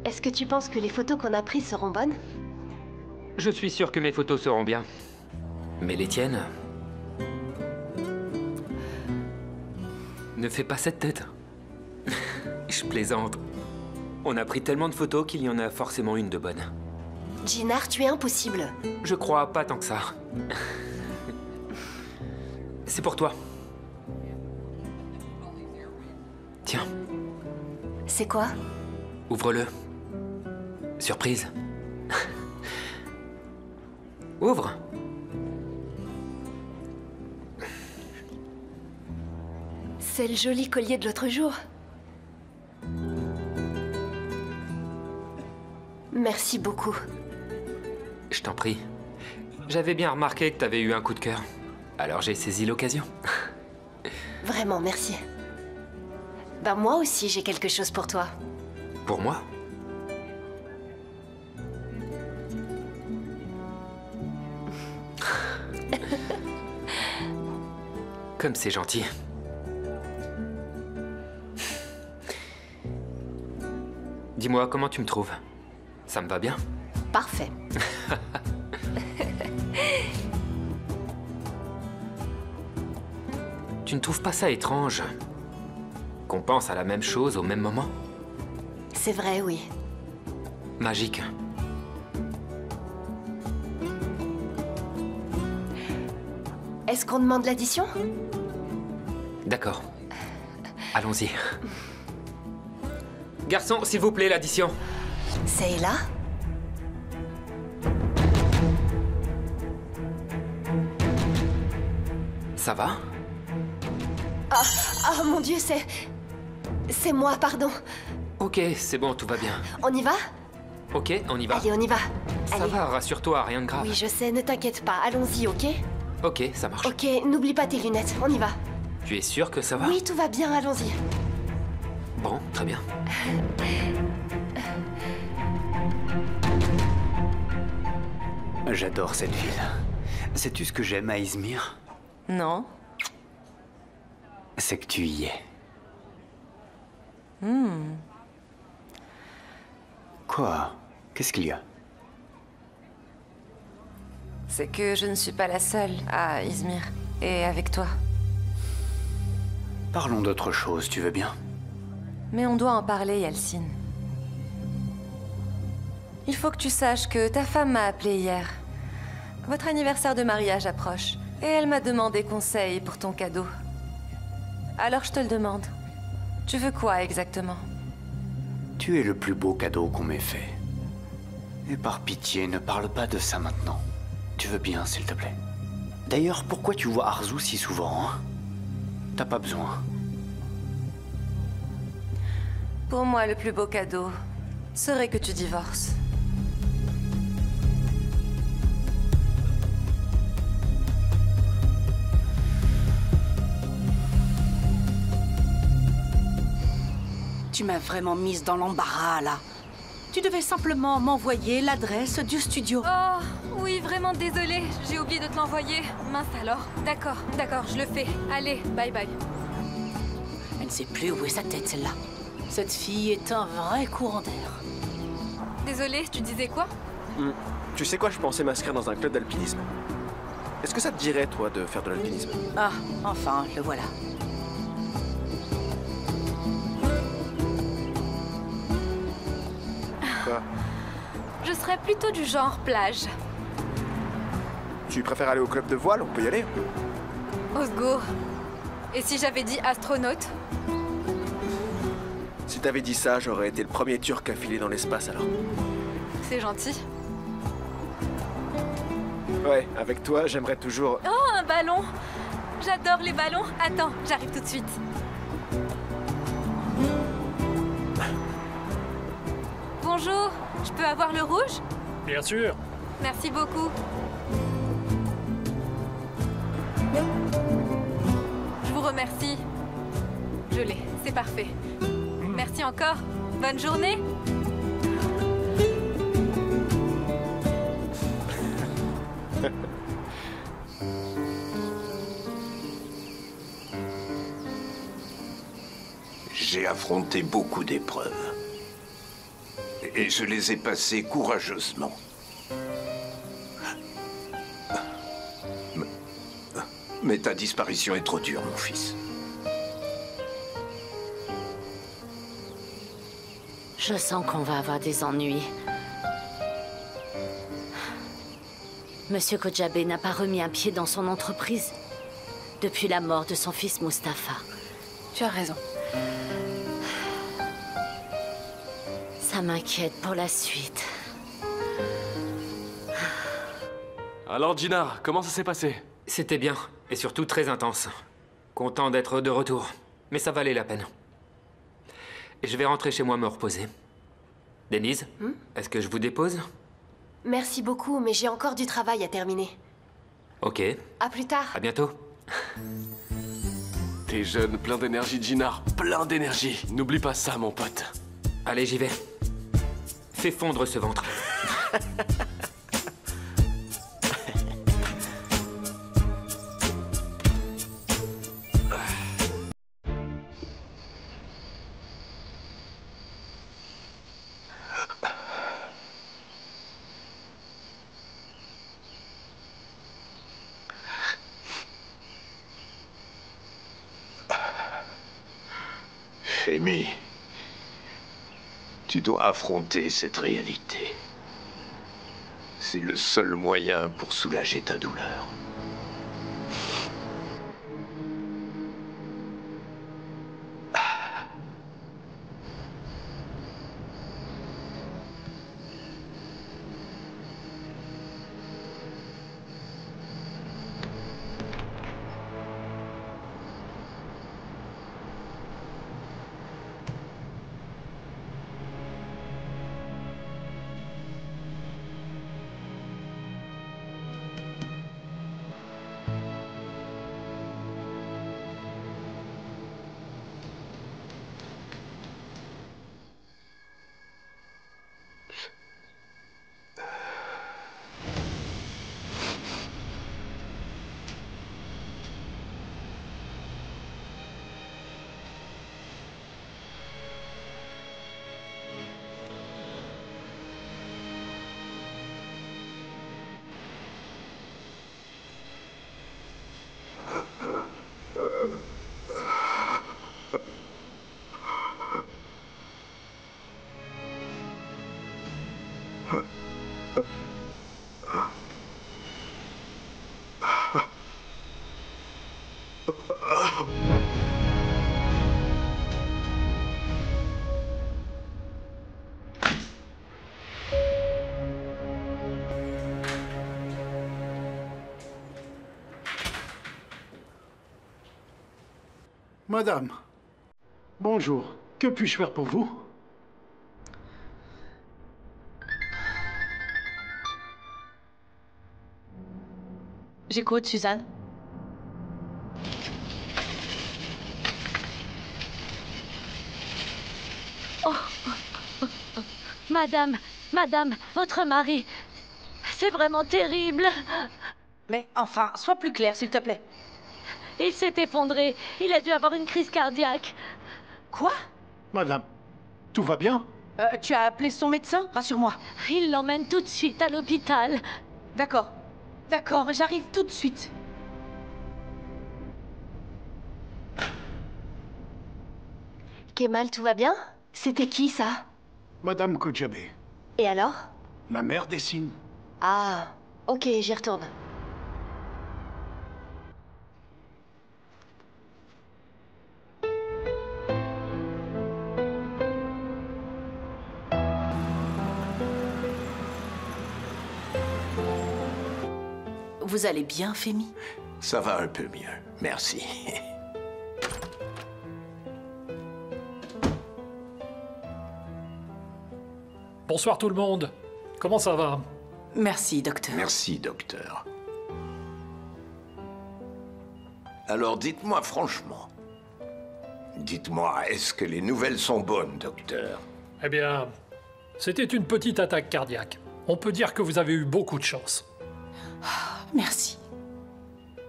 Est-ce que tu penses que les photos qu'on a prises seront bonnes? Je suis sûr que mes photos seront bien. Mais les tiennes... Ne fais pas cette tête. Je plaisante. On a pris tellement de photos qu'il y en a forcément une de bonne. Jinar, tu es impossible. Je crois pas tant que ça. C'est pour toi. Tiens, C'est quoi? ouvre-le. Surprise. Ouvre. C'est le joli collier de l'autre jour. Merci beaucoup. Je t'en prie. J'avais bien remarqué que t'avais eu un coup de cœur. Alors j'ai saisi l'occasion. Vraiment, merci. Ben moi aussi, j'ai quelque chose pour toi. Pour moi? Comme c'est gentil. Dis-moi, comment tu me trouves? Ça me va bien? Parfait. Tu ne trouves pas ça étrange qu'on pense à la même chose au même moment? C'est vrai, oui. Magique. Est-ce qu'on demande l'addition? D'accord. Allons-y. Garçon, s'il vous plaît, l'addition. C'est là? Ça va? Oh mon Dieu, c'est moi, pardon. Ok, c'est bon, tout va bien. On y va? Ok, on y va. Allez, on y va. Ça Allez. va, rassure-toi, rien de grave. Oui, je sais, ne t'inquiète pas. Allons-y, ok? Ok, ça marche. Ok, n'oublie pas tes lunettes. On y va. Tu es sûr que ça va? Oui, tout va bien, allons-y. Bon, très bien. J'adore cette ville. Sais-tu ce que j'aime à Izmir? Non. C'est que tu y es. Quoi? Qu'est-ce qu'il y a? C'est que je ne suis pas la seule à Izmir. Et avec toi. Parlons d'autre chose, tu veux bien? Mais on doit en parler, Yalcine. Il faut que tu saches que ta femme m'a appelé hier. Votre anniversaire de mariage approche. Et elle m'a demandé conseil pour ton cadeau. Alors je te le demande. Tu veux quoi exactement? Tu es le plus beau cadeau qu'on m'ait fait. Et par pitié, ne parle pas de ça maintenant. Tu veux bien, s'il te plaît. D'ailleurs, pourquoi tu vois Arzu si souvent, hein? T'as pas besoin. Pour moi, le plus beau cadeau serait que tu divorces. Tu m'as vraiment mise dans l'embarras, là. Tu devais simplement m'envoyer l'adresse du studio. Oh, oui, vraiment désolée. J'ai oublié de te l'envoyer. Mince alors. D'accord, je le fais. Allez, bye bye. Elle ne sait plus où est sa tête, celle-là. Cette fille est un vrai courant d'air. Désolée, tu disais quoi? Tu sais quoi, je pensais m'inscrire dans un club d'alpinisme. Est-ce que ça te dirait, toi, de faire de l'alpinisme? Ah, enfin, le voilà. Quoi? Je serais plutôt du genre plage. Tu préfères aller au club de voile? On peut y aller. Au secours. Et si j'avais dit astronaute? Si t'avais dit ça, j'aurais été le premier Turc à filer dans l'espace, alors. C'est gentil. Ouais, avec toi, j'aimerais toujours... Oh, un ballon! J'adore les ballons. Attends, j'arrive tout de suite. Bonjour, je peux avoir le rouge? Bien sûr. Merci beaucoup. Je vous remercie. Je l'ai, c'est parfait. Merci encore. Bonne journée. J'ai affronté beaucoup d'épreuves. Et je les ai passés courageusement. Mais ta disparition est trop dure, mon fils. Je sens qu'on va avoir des ennuis. Monsieur Kojabé n'a pas remis un pied dans son entreprise depuis la mort de son fils Mustapha. Tu as raison. Ça m'inquiète pour la suite. Alors Jinar, comment ça s'est passé? C'était bien, et surtout très intense. Content d'être de retour, mais ça valait la peine. Et je vais rentrer chez moi me reposer. Denise, est-ce que je vous dépose? Merci beaucoup, mais j'ai encore du travail à terminer. Ok. À plus tard. À bientôt. T'es jeune, plein d'énergie, Jinar. Plein d'énergie. N'oublie pas ça, mon pote. Allez, j'y vais. Fais fondre ce ventre. Amy, tu dois affronter cette réalité. C'est le seul moyen pour soulager ta douleur. Madame, bonjour. Que puis-je faire pour vous? J'écoute, Suzanne. Oh, madame, votre mari, c'est vraiment terrible. Mais enfin, sois plus clair, s'il te plaît. Il s'est effondré. Il a dû avoir une crise cardiaque. Quoi? Madame, tout va bien? Tu as appelé son médecin? Rassure-moi. Il l'emmène tout de suite à l'hôpital. D'accord. D'accord, j'arrive tout de suite. Kemal, tout va bien? C'était qui, ça? Madame Kojabé, Et alors? la mère dessine. Ah, ok, j'y retourne. Vous allez bien, Femi? Ça va un peu mieux, merci. Bonsoir tout le monde. Comment ça va? Merci, docteur. Merci, docteur. Alors dites-moi franchement. Dites-moi, est-ce que les nouvelles sont bonnes, docteur? Eh bien, c'était une petite attaque cardiaque. On peut dire que vous avez eu beaucoup de chance. Merci.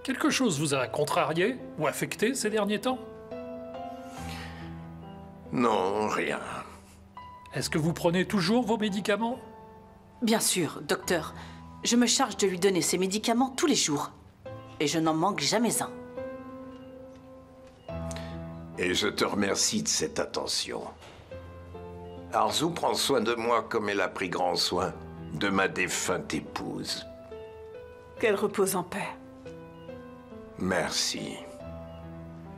Quelque chose vous a contrarié ou affecté ces derniers temps? Non, rien. Est-ce que vous prenez toujours vos médicaments? Bien sûr, docteur. Je me charge de lui donner ses médicaments tous les jours. Et je n'en manque jamais un. Et je te remercie de cette attention. Arzu prend soin de moi comme elle a pris grand soin de ma défunte épouse. Qu'elle repose en paix. Merci.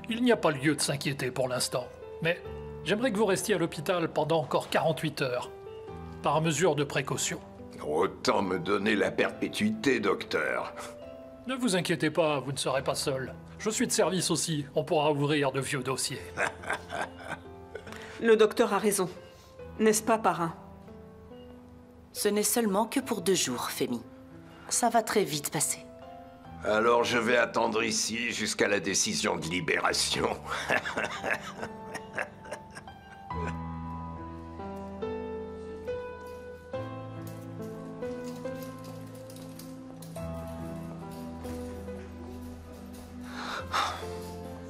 Il n'y a pas lieu de s'inquiéter pour l'instant. Mais j'aimerais que vous restiez à l'hôpital pendant encore 48 heures. Par mesure de précaution. Autant me donner la perpétuité, docteur. Ne vous inquiétez pas, vous ne serez pas seul. Je suis de service aussi, on pourra ouvrir de vieux dossiers. Le docteur a raison. N'est-ce pas, parrain? Ce n'est seulement que pour 2 jours, Femi. Ça va très vite passer. Alors je vais attendre ici jusqu'à la décision de libération.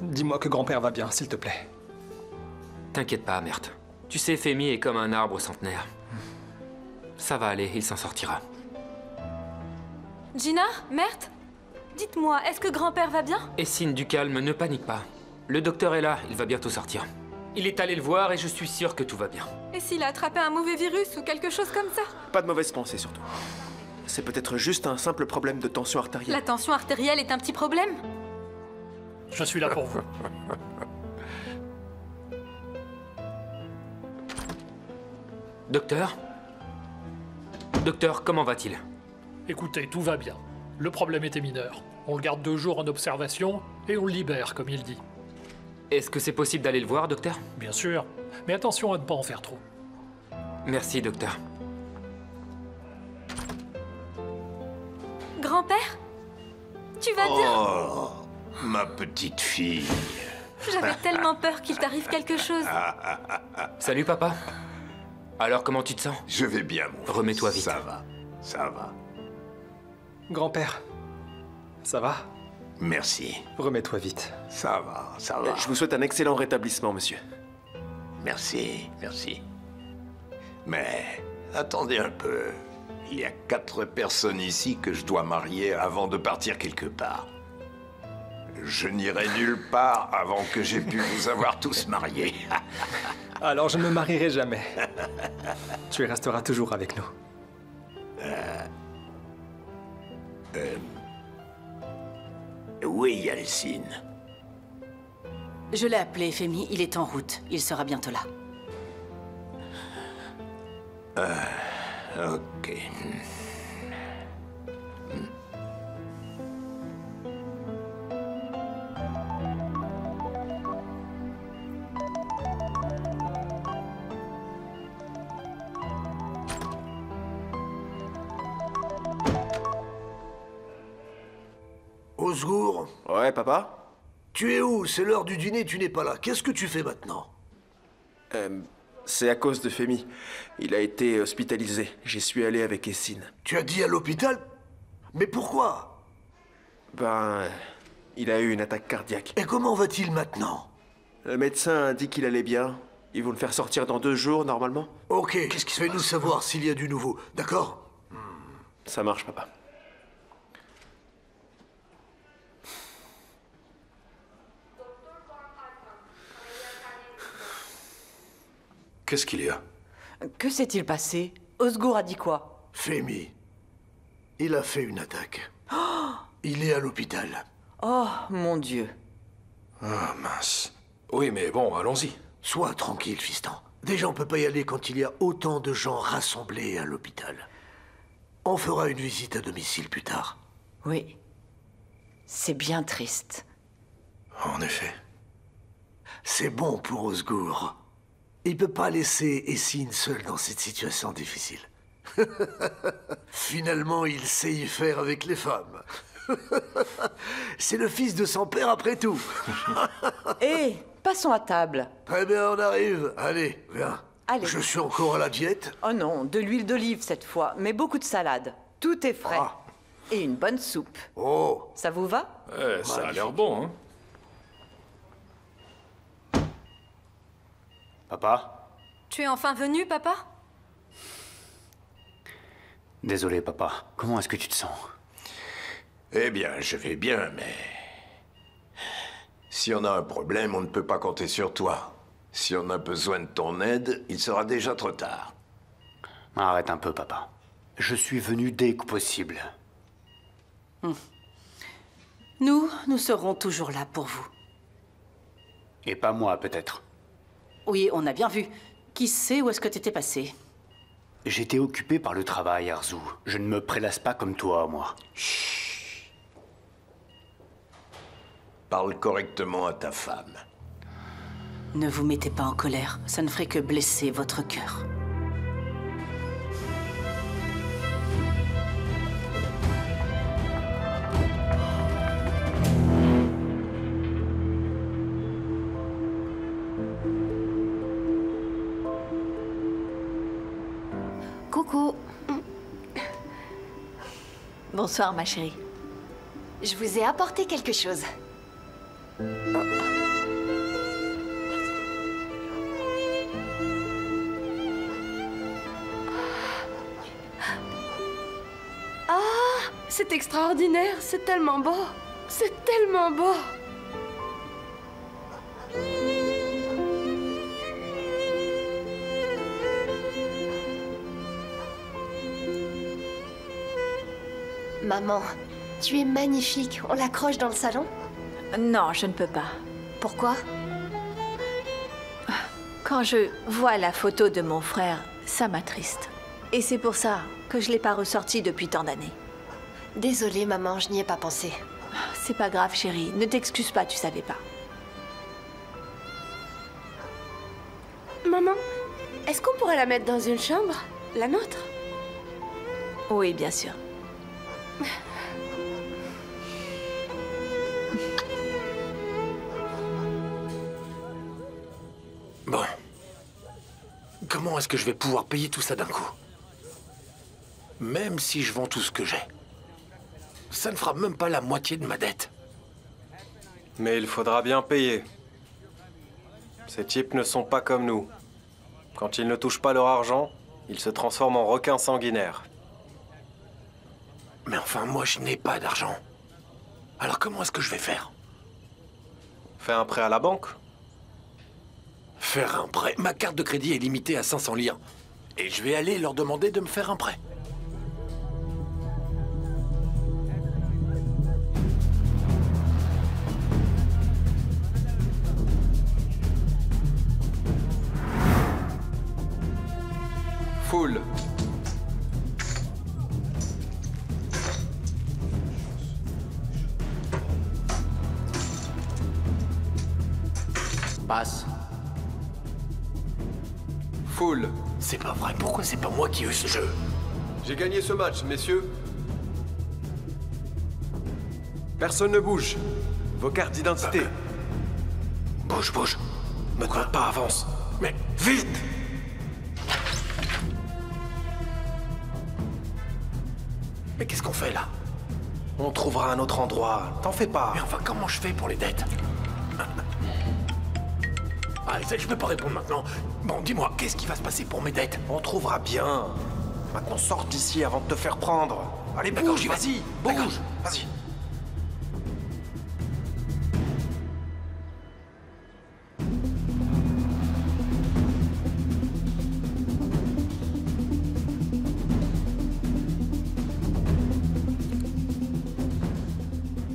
Dis-moi que grand-père va bien, s'il te plaît. T'inquiète pas, Mert. Tu sais, Femi est comme un arbre centenaire. Ça va aller, il s'en sortira. Gina, Mert, dites-moi, est-ce que grand-père va bien? Essine, du calme, ne panique pas. Le docteur est là, il va bientôt sortir. Il est allé le voir et je suis sûr que tout va bien. Et s'il a attrapé un mauvais virus ou quelque chose comme ça? Pas de mauvaise pensée, surtout. C'est peut-être juste un simple problème de tension artérielle. La tension artérielle est un petit problème? Je suis là pour vous. Docteur? Docteur, comment va-t-il? Écoutez, tout va bien. Le problème était mineur. On le garde 2 jours en observation et on le libère, comme il dit. Est-ce que c'est possible d'aller le voir, docteur? Bien sûr. Mais attention à ne pas en faire trop. Merci, docteur. Grand-père? Tu vas bien? Oh, ma petite fille. J'avais tellement peur qu'il t'arrive quelque chose. Salut, papa. Alors, comment tu te sens? Je vais bien, mon fils. Remets-toi vite. Ça va, ça va. Grand-père, ça va? Merci. Remets-toi vite. Ça va, ça va. Je vous souhaite un excellent rétablissement, monsieur. Merci, merci. Mais attendez un peu. Il y a 4 personnes ici que je dois marier avant de partir quelque part. Je n'irai nulle part avant que j'aie pu vous avoir tous mariés. Alors je ne me marierai jamais. Tu resteras toujours avec nous. Oui, Alcine. Je l'ai appelé, Femi. Il est en route. Il sera bientôt là. Ok. Osgour? Ouais, papa? Tu es où? C'est l'heure du dîner, tu n'es pas là. Qu'est-ce que tu fais maintenant? C'est à cause de Femi. Il a été hospitalisé. J'y suis allé avec Essine. Tu as dit à l'hôpital? Mais pourquoi? Il a eu une attaque cardiaque. Et comment va-t-il maintenant? Le médecin a dit qu'il allait bien. Ils vont le faire sortir dans 2 jours, normalement. Ok, qu'est-ce qui fait nous savoir s'il y a du nouveau, d'accord? Ça marche, papa. Qu'est-ce qu'il y a? Que s'est-il passé? Osgour a dit quoi? Femi. Il a fait une attaque. Il est à l'hôpital. Oh, mon Dieu. Ah, mince. Oui, mais bon, allons-y. Sois tranquille, fiston. Déjà, on peut pas y aller quand il y a autant de gens rassemblés à l'hôpital. On fera une visite à domicile plus tard. Oui. C'est bien triste. En effet. C'est bon pour Osgour. Il peut pas laisser Essine seule dans cette situation difficile. Finalement, il sait y faire avec les femmes. C'est le fils de son père après tout. Hé, passons à table. Très bien, on arrive. Allez, viens. Allez. Je suis encore à la diète. Oh non, de l'huile d'olive cette fois, mais beaucoup de salade. Tout est frais. Ah. Et une bonne soupe. Oh. Ça vous va? Ça a l'air bon, hein. Papa? Tu es enfin venu, papa? Désolé, papa. Comment est-ce que tu te sens? Eh bien, je vais bien, mais... Si on a un problème, on ne peut pas compter sur toi. Si on a besoin de ton aide, il sera déjà trop tard. Arrête un peu, papa. Je suis venu dès que possible. Nous serons toujours là pour vous. Et pas moi, peut-être. Oui, on a bien vu. Qui sait où est-ce que t'étais passé? J'étais occupé par le travail, Arzu. Je ne me prélasse pas comme toi, moi. Chut. Parle correctement à ta femme. Ne vous mettez pas en colère. Ça ne ferait que blesser votre cœur. Coucou. Bonsoir, ma chérie. Je vous ai apporté quelque chose. Ah, c'est extraordinaire, c'est tellement beau. C'est tellement beau. Maman, tu es magnifique. On l'accroche dans le salon? Non, je ne peux pas. Pourquoi? Quand je vois la photo de mon frère, ça m'attriste. Et c'est pour ça que je ne l'ai pas ressortie depuis tant d'années. Désolée, maman, je n'y ai pas pensé. C'est pas grave, chérie. Ne t'excuse pas, tu savais pas. Maman, est-ce qu'on pourrait la mettre dans une chambre? La nôtre? Oui, bien sûr. Bon. Comment est-ce que je vais pouvoir payer tout ça d'un coup? Même si je vends tout ce que j'ai. Ça ne fera même pas la moitié de ma dette. Mais il faudra bien payer. Ces types ne sont pas comme nous. Quand ils ne touchent pas leur argent, ils se transforment en requins sanguinaires. Mais enfin, moi, je n'ai pas d'argent. Alors comment est-ce que je vais faire? Fais un prêt à la banque. Faire un prêt? Ma carte de crédit est limitée à 500 liens. Et je vais aller leur demander de me faire un prêt. Full. Passe. Full. C'est pas vrai. Pourquoi c'est pas moi qui ai eu ce jeu? J'ai gagné ce match, messieurs. Personne ne bouge. Vos cartes d'identité. Bouge, bouge. Me crois pas, avance. Mais vite! Mais qu'est-ce qu'on fait là? On trouvera un autre endroit. T'en fais pas. Mais enfin, comment je fais pour les dettes? Ah, je peux pas répondre maintenant. Bon, dis-moi, qu'est-ce qui va se passer pour mes dettes? On trouvera bien. Maintenant, sors d'ici avant de te faire prendre. Allez, bouge, vas-y, bouge, vas-y.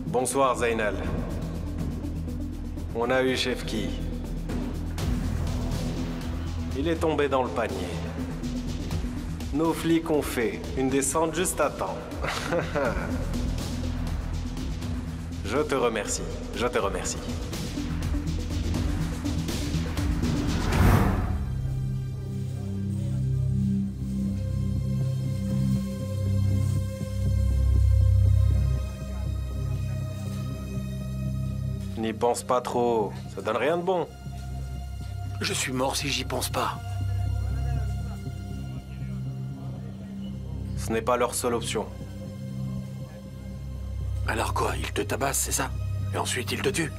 Bonsoir, Zainal. On a eu Chefki. Il est tombé dans le panier. Nos flics ont fait une descente juste à temps. Je te remercie. Je te remercie. N'y pense pas trop. Ça donne rien de bon. Je suis mort si j'y pense pas. Ce n'est pas leur seule option. Alors quoi? Ils te tabassent, c'est ça? Et ensuite ils te tuent?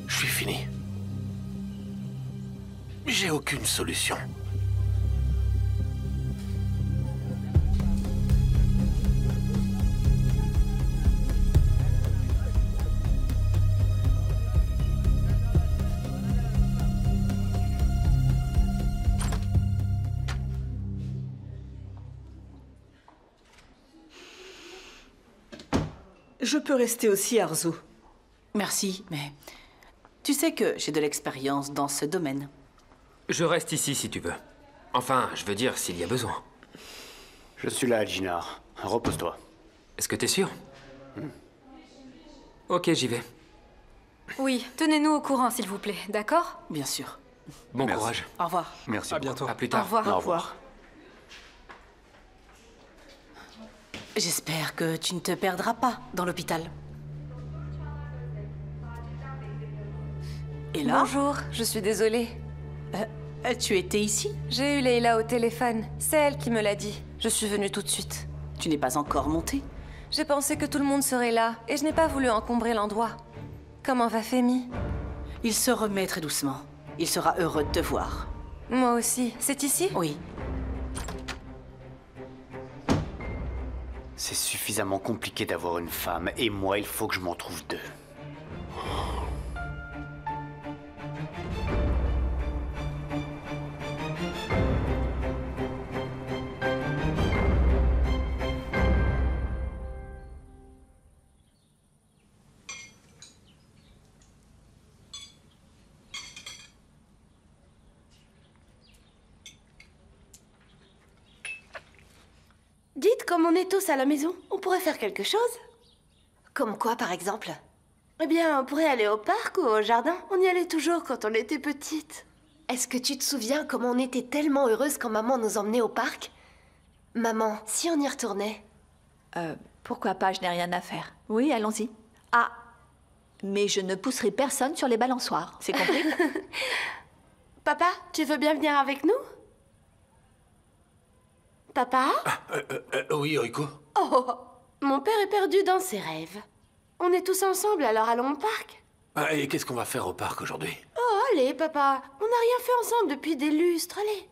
Je suis fini. J'ai aucune solution. Je peux rester aussi, Arzu. Merci, mais tu sais que j'ai de l'expérience dans ce domaine. Je reste ici si tu veux. Enfin, je veux dire, s'il y a besoin. Je suis là, Jinar. Repose-toi. Est-ce que t'es sûr? Ok, j'y vais. Oui, tenez-nous au courant, s'il vous plaît, d'accord? Bien sûr. Bon courage. Au revoir. Merci. À bientôt. À plus tard. Au revoir. Au revoir. J'espère que tu ne te perdras pas dans l'hôpital. Et là? Bonjour, je suis désolée. Tu étais ici? J'ai eu Leila au téléphone. C'est elle qui me l'a dit. Je suis venue tout de suite. Tu n'es pas encore montée? J'ai pensé que tout le monde serait là, et je n'ai pas voulu encombrer l'endroit. Comment va Femi? Il se remet très doucement. Il sera heureux de te voir. Moi aussi. C'est ici? Oui. C'est suffisamment compliqué d'avoir une femme, et moi, il faut que je m'en trouve deux. Dites, comme on est tous à la maison, on pourrait faire quelque chose. Comme quoi, par exemple? Eh bien, on pourrait aller au parc ou au jardin. On y allait toujours quand on était petite. Est-ce que tu te souviens comment on était tellement heureuses quand maman nous emmenait au parc? Maman, si on y retournait? Pourquoi pas, je n'ai rien à faire. Oui, allons-y. Ah, mais je ne pousserai personne sur les balançoires, c'est compris? Papa, tu veux bien venir avec nous? Papa? Oui, Oiko. Oh, mon père est perdu dans ses rêves. On est tous ensemble, alors allons au parc. Ah, et qu'est-ce qu'on va faire au parc aujourd'hui? Oh, allez, papa. On n'a rien fait ensemble depuis des lustres, allez.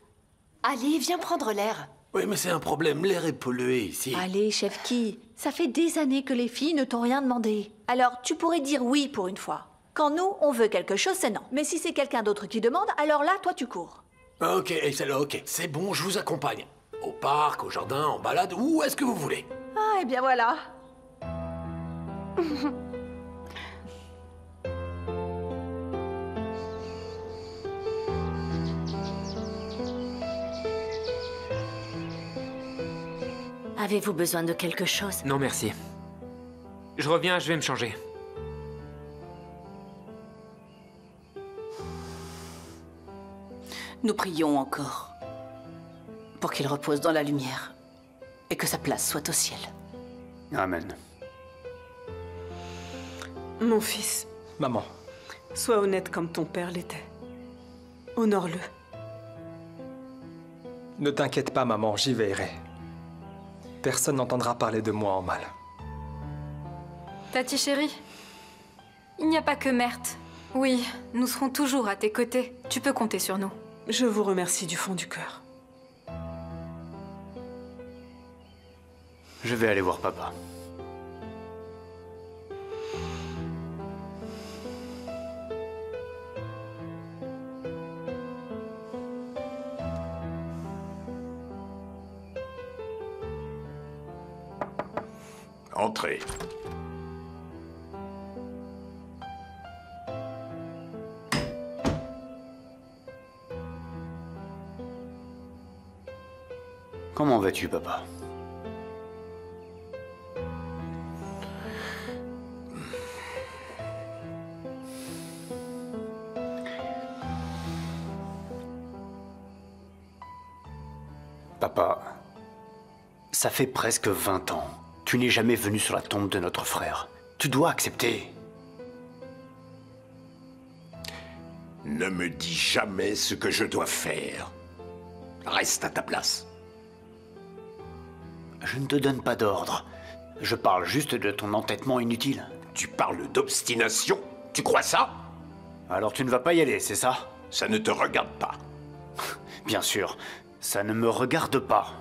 Allez, viens prendre l'air. Oui, mais c'est un problème, l'air est pollué ici. Allez, Chefki, ça fait des années que les filles ne t'ont rien demandé. Alors, tu pourrais dire oui pour une fois. Quand nous, on veut quelque chose, c'est non. Mais si c'est quelqu'un d'autre qui demande, alors là, toi, tu cours. Ok, ok, c'est bon, je vous accompagne. Au parc, au jardin, en balade, où est-ce que vous voulez? Ah, eh bien voilà. Avez-vous besoin de quelque chose? Non, merci. Je reviens, je vais me changer. Nous prions encore pour qu'il repose dans la lumière et que sa place soit au ciel. Amen. Mon fils, Maman, sois honnête comme ton père l'était. Honore-le. ne t'inquiète pas, maman, j'y veillerai. Personne n'entendra parler de moi en mal. Tati chérie, il n'y a pas que Mert. Oui, nous serons toujours à tes côtés. Tu peux compter sur nous. Je vous remercie du fond du cœur. Je vais aller voir papa. Entrez. Comment vas-tu, papa? Papa, ça fait presque 20 ans. Tu n'es jamais venu sur la tombe de notre frère. Tu dois accepter. Ne me dis jamais ce que je dois faire. Reste à ta place. Je ne te donne pas d'ordre. Je parle juste de ton entêtement inutile. Tu parles d'obstination? Tu crois ça? Alors tu ne vas pas y aller, c'est ça? Ça ne te regarde pas. Bien sûr, ça ne me regarde pas.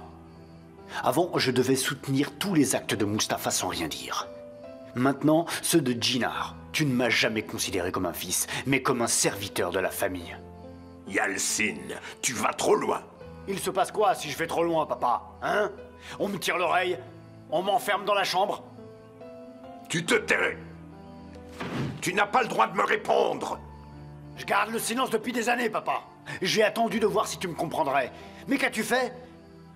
Avant, je devais soutenir tous les actes de Mustapha sans rien dire. Maintenant, ceux de Jinar. Tu ne m'as jamais considéré comme un fils, mais comme un serviteur de la famille. Yalcine, tu vas trop loin. Il se passe quoi si je vais trop loin, papa? Hein? On me tire l'oreille? On m'enferme dans la chambre? Tu te tais. Tu n'as pas le droit de me répondre. Je garde le silence depuis des années, papa. J'ai attendu de voir si tu me comprendrais. Mais qu'as-tu fait?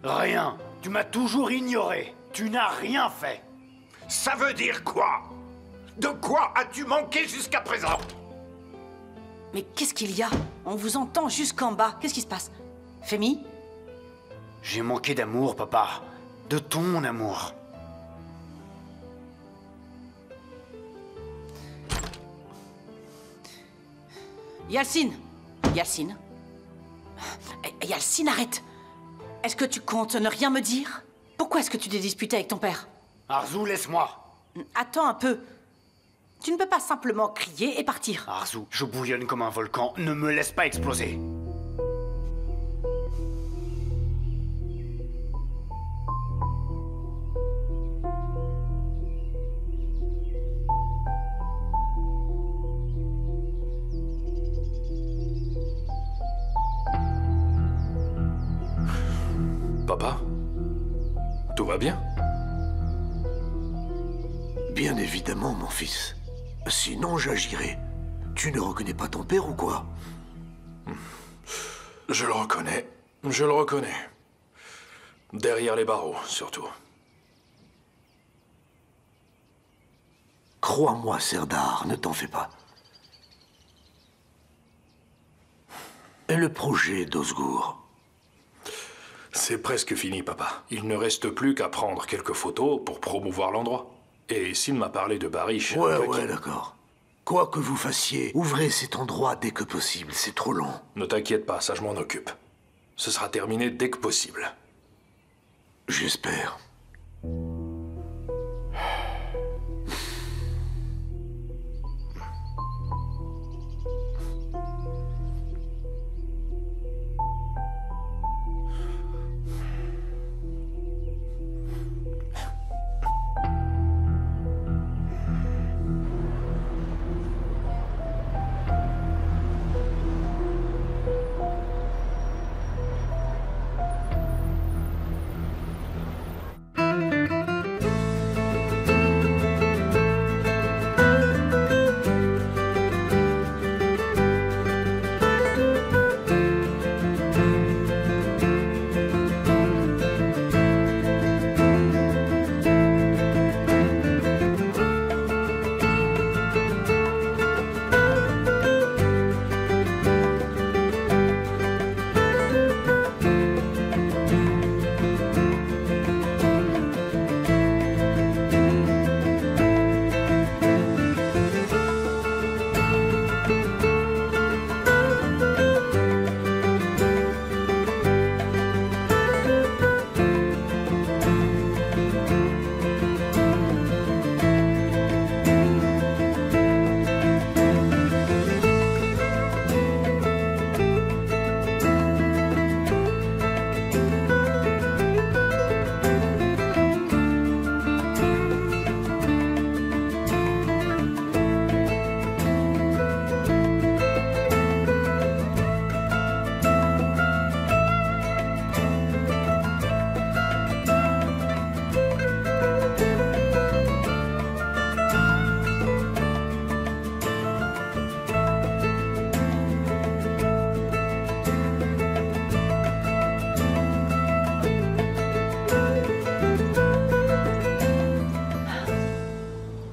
Rien. Tu m'as toujours ignoré. Tu n'as rien fait. Ça veut dire quoi? De quoi as-tu manqué jusqu'à présent? Mais qu'est-ce qu'il y a? On vous entend jusqu'en bas. Qu'est-ce qui se passe? Femi? J'ai manqué d'amour, papa. De ton amour. Yalcine! Yalcine? Yalcine, arrête! Est-ce que tu comptes ne rien me dire? Pourquoi est-ce que tu t'es disputé avec ton père? Arzu, laisse-moi. Attends un peu. Tu ne peux pas simplement crier et partir. Arzu, je bouillonne comme un volcan. Ne me laisse pas exploser. Papa? Tout va bien? Bien évidemment, mon fils. Sinon, j'agirais. Tu ne reconnais pas ton père ou quoi? Je le reconnais. Je le reconnais. Derrière les barreaux, surtout. Crois-moi, Serdar, ne t'en fais pas. Et le projet d'Osgour? C'est presque fini, papa. Il ne reste plus qu'à prendre quelques photos pour promouvoir l'endroit. Et s'il m'a parlé de Barish... Ouais, d'accord. Quoi que vous fassiez, ouvrez cet endroit dès que possible, c'est trop long. Ne t'inquiète pas, ça je m'en occupe. Ce sera terminé dès que possible. J'espère.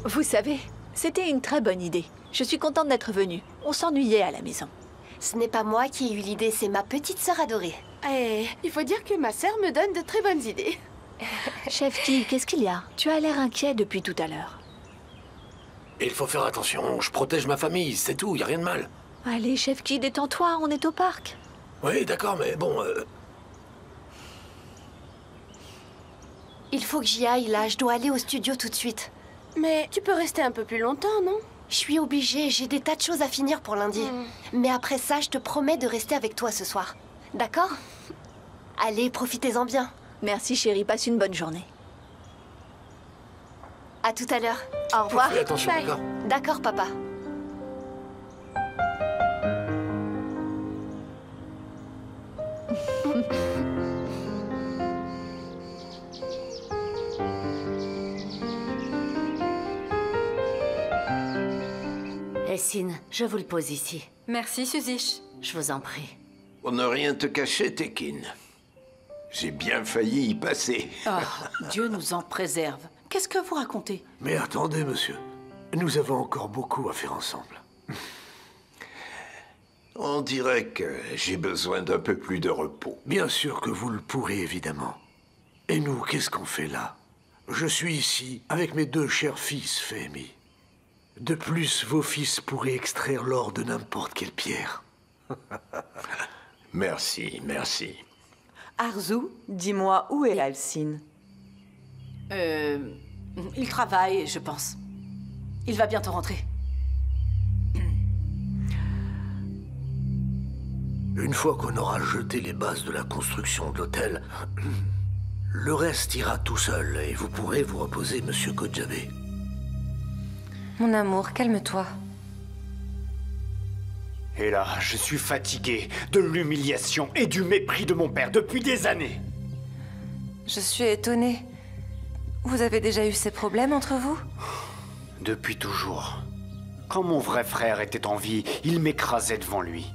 Vous savez, c'était une très bonne idée. Je suis contente d'être venue. On s'ennuyait à la maison. Ce n'est pas moi qui ai eu l'idée, c'est ma petite sœur adorée. Eh, il faut dire que ma sœur me donne de très bonnes idées. Chefki, qu'est-ce qu'il y a? Tu as l'air inquiet depuis tout à l'heure. Il faut faire attention, je protège ma famille, c'est tout, y a rien de mal. Allez, Chefki, détends-toi, on est au parc. Oui, d'accord, mais bon... Il faut que j'y aille, là. Je dois aller au studio tout de suite. Mais tu peux rester un peu plus longtemps, non? Je suis obligée, j'ai des tas de choses à finir pour lundi. Mais après ça, je te promets de rester avec toi ce soir. D'accord? Allez, profitez-en bien. Merci chérie, passe une bonne journée. À tout à l'heure. Au revoir. Fais attention, Bye. d'accord? D'accord, papa. Essine, je vous le pose ici. Merci, Suzish. Je vous en prie. Pour ne rien te cacher, Tekin. J'ai bien failli y passer. Ah, Dieu nous en préserve. Qu'est-ce que vous racontez? Mais attendez, monsieur. Nous avons encore beaucoup à faire ensemble. On dirait que j'ai besoin d'un peu plus de repos. Bien sûr que vous le pourrez, évidemment. Et nous, qu'est-ce qu'on fait là? Je suis ici avec mes 2 chers fils, Fehmi. De plus, vos fils pourraient extraire l'or de n'importe quelle pierre. Merci, merci. Arzu, dis-moi, où est Alcine? Il travaille, je pense. Il va bientôt rentrer. Une fois qu'on aura jeté les bases de la construction de l'hôtel, le reste ira tout seul et vous pourrez vous reposer, monsieur Kodjabé. Mon amour, calme-toi. Et là, je suis fatigué de l'humiliation et du mépris de mon père depuis des années. Je suis étonnée. Vous avez déjà eu ces problèmes entre vous? Depuis toujours. Quand mon vrai frère était en vie, il m'écrasait devant lui.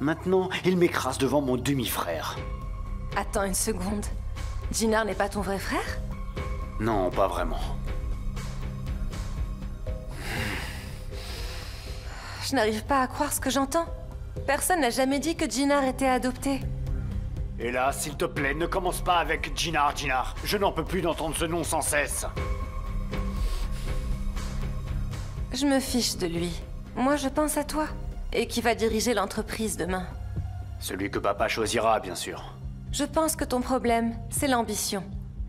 Maintenant, il m'écrase devant mon demi-frère. Attends une seconde. Jinar n'est pas ton vrai frère? Non, pas vraiment. Je n'arrive pas à croire ce que j'entends. Personne n'a jamais dit que Jinar était adopté. Et là, s'il te plaît, ne commence pas avec Jinar, Jinar. Je n'en peux plus d'entendre ce nom sans cesse. Je me fiche de lui. Moi, je pense à toi. Et qui va diriger l'entreprise demain? Celui que papa choisira, bien sûr. Je pense que ton problème, c'est l'ambition.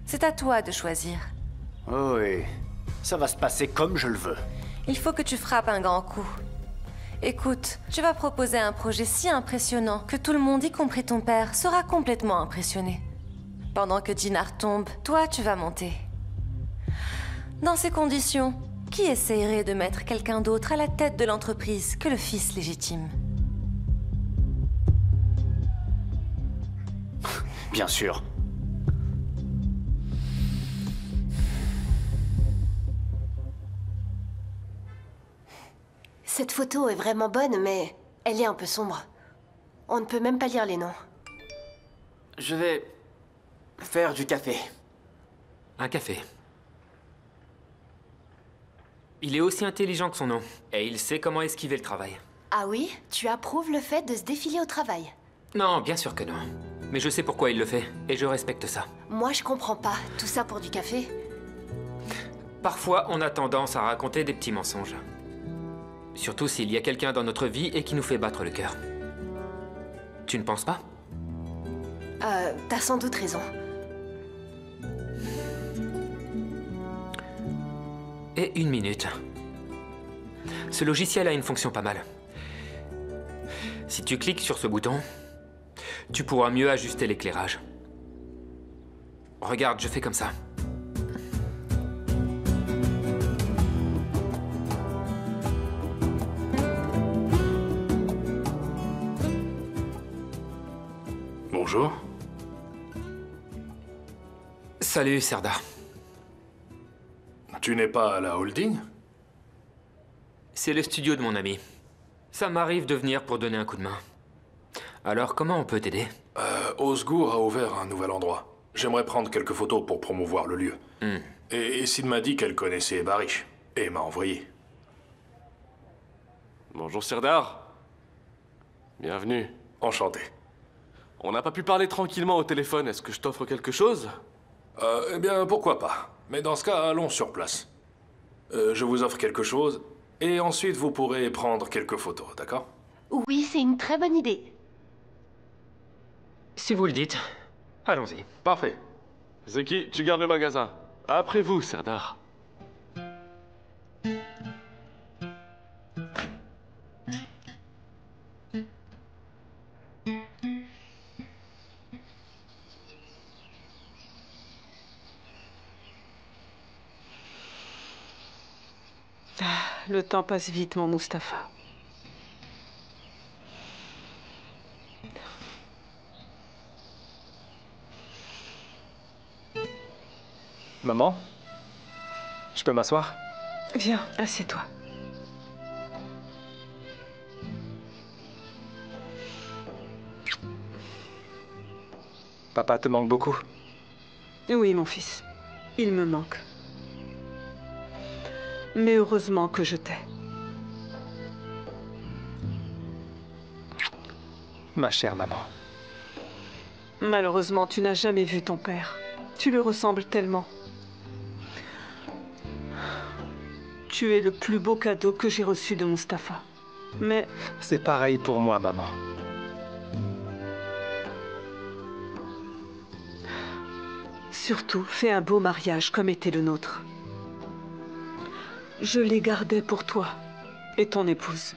C'est à toi de choisir. Oh oui, ça va se passer comme je le veux. Il faut que tu frappes un grand coup. Écoute, tu vas proposer un projet si impressionnant que tout le monde, y compris ton père, sera complètement impressionné. Pendant que Jinar tombe, toi, tu vas monter. Dans ces conditions, qui essayerait de mettre quelqu'un d'autre à la tête de l'entreprise que le fils légitime? Bien sûr. Cette photo est vraiment bonne, mais elle est un peu sombre. On ne peut même pas lire les noms. Je vais faire du café. Un café. Il est aussi intelligent que son nom, et il sait comment esquiver le travail. Ah oui? Tu approuves le fait de se défiler au travail? Non, bien sûr que non. Mais je sais pourquoi il le fait, et je respecte ça. Moi, je comprends pas. Tout ça pour du café? Parfois, on a tendance à raconter des petits mensonges. Surtout s'il y a quelqu'un dans notre vie et qui nous fait battre le cœur. Tu ne penses pas? T'as sans doute raison. Et une minute. Ce logiciel a une fonction pas mal. Si tu cliques sur ce bouton, tu pourras mieux ajuster l'éclairage. Regarde, je fais comme ça. Bonjour. Salut, Serdar. Tu n'es pas à la holding? C'est le studio de mon ami. Ça m'arrive de venir pour donner un coup de main. Alors, comment on peut t'aider? Osgour a ouvert un nouvel endroit. J'aimerais prendre quelques photos pour promouvoir le lieu. Et Sid m'a dit qu'elle connaissait Barish, et m'a envoyé. Bonjour Serdar. Bienvenue. Enchanté. On n'a pas pu parler tranquillement au téléphone. Est-ce que je t'offre quelque chose? Eh bien, pourquoi pas. Mais dans ce cas, allons sur place. Je vous offre quelque chose, et ensuite vous pourrez prendre quelques photos, d'accord? Oui, c'est une très bonne idée. Si vous le dites, allons-y. Parfait. Zeki, tu gardes le magasin. Après vous, Serdar. le temps passe vite, mon Mustapha. Maman, je peux m'asseoir? Viens, assieds-toi. Papa te manque beaucoup. Oui, mon fils. Il me manque. Mais heureusement que je t'ai. Ma chère maman. Malheureusement, tu n'as jamais vu ton père. Tu lui ressembles tellement. Tu es le plus beau cadeau que j'ai reçu de Mustapha. Mais... C'est pareil pour moi, maman. Surtout, fais un beau mariage comme était le nôtre. Je les gardais pour toi et ton épouse.